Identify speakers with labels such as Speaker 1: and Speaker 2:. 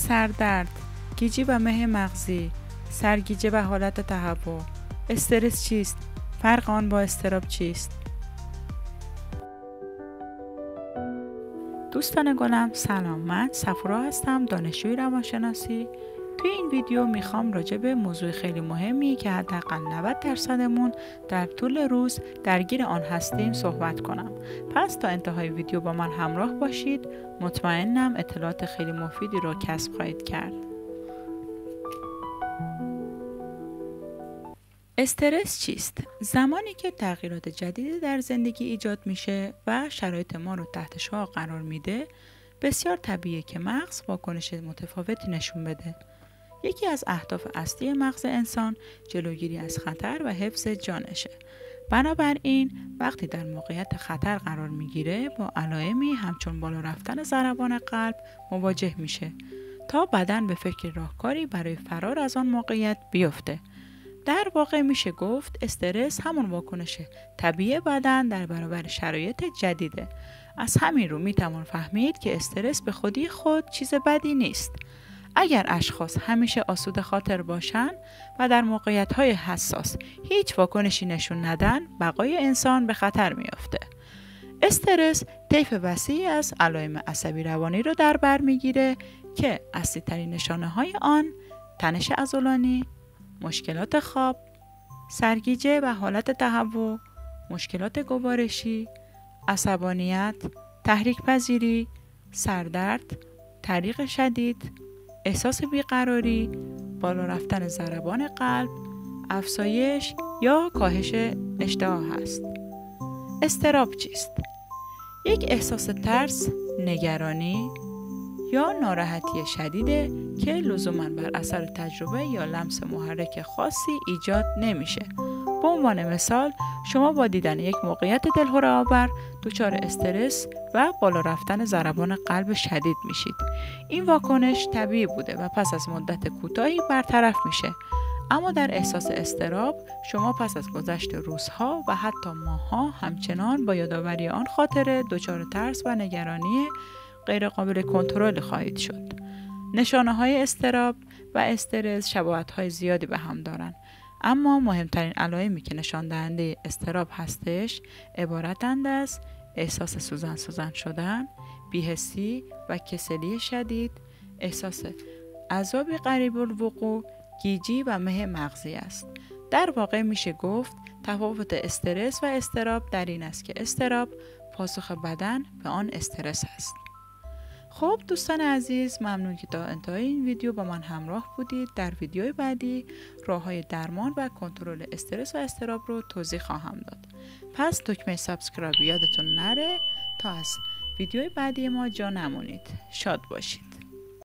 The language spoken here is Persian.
Speaker 1: سردرد، گیجی و مه مغزی، سرگیجه و حالت تهوع. استرس چیست؟ فرق آن با اضطراب چیست؟ دوستان گلم سلام، من صفورا هستم، دانشجوی روانشناسی. توی این ویدیو میخوام راجع به موضوع خیلی مهمی که حداقل 90%مون در طول روز درگیر آن هستیم صحبت کنم. پس تا انتهای ویدیو با من همراه باشید، مطمئنم اطلاعات خیلی مفیدی رو کسب خواهید کرد. استرس چیست؟ زمانی که تغییرات جدیدی در زندگی ایجاد میشه و شرایط ما رو تحت شعاع قرار میده، بسیار طبیعیه که مغز واکنش متفاوتی نشون بده. یکی از اهداف اصلی مغز انسان جلوگیری از خطر و حفظ جانشه. بنابراین وقتی در موقعیت خطر قرار میگیره با علائمی همچون بالا رفتن ضربان قلب مواجه میشه تا بدن به فکر راهکاری برای فرار از آن موقعیت بیفته. در واقع میشه گفت استرس همون واکنش طبیعی بدن در برابر شرایط جدیده. از همین رو میتوان فهمید که استرس به خودی خود چیز بدی نیست. اگر اشخاص همیشه آسوده خاطر باشن و در موقعیت‌های حساس هیچ واکنشی نشون ندن، بقای انسان به خطر میافته. استرس طیف وسیعی از علائم عصبی روانی رو در بر میگیره که اصلی ترین نشانه های آن تنش عضلانی، مشکلات خواب، سرگیجه و حالت تهوع، مشکلات گوارشی، عصبانیت، تحریک پذیری، سردرد، تعریق شدید، احساس بیقراری، بالا رفتن ضربان قلب، افزایش یا کاهش اشتها است. اضطراب چیست؟ یک احساس ترس، نگرانی یا ناراحتی شدیده که لزوماً بر اثر تجربه یا لمس محرک خاصی ایجاد نمیشه. به عنوان مثال، شما با دیدن یک موقعیت دلهره‌آور دچار استرس و بالا رفتن ضربان قلب شدید میشید. این واکنش طبیعی بوده و پس از مدت کوتاهی برطرف میشه. اما در احساس اضطراب، شما پس از گذشت روزها و حتی ماه‌ها همچنان با یادآوری آن خاطره دچار ترس و نگرانی غیر قابل کنترل خواهید شد. نشانه‌های اضطراب و استرس شباهت‌های زیادی به هم دارند، اما مهمترین علائمی که نشان دهنده اضطراب هستش عبارتند از احساس سوزن شدن، بی‌حسی و کسلی شدید، احساس عذابی قریب الوقوع، گیجی و مه مغزی است. در واقع میشه گفت تفاوت استرس و اضطراب در این است که اضطراب پاسخ بدن به آن استرس است. خب دوستان عزیز، ممنون که تا انتهای این ویدیو با من همراه بودید. در ویدیوی بعدی راه‌های درمان و کنترل استرس و اضطراب رو توضیح خواهم داد. پس دکمه سابسکرایب یادتون نره تا از ویدیوی بعدی ما جا نمونید. شاد باشید.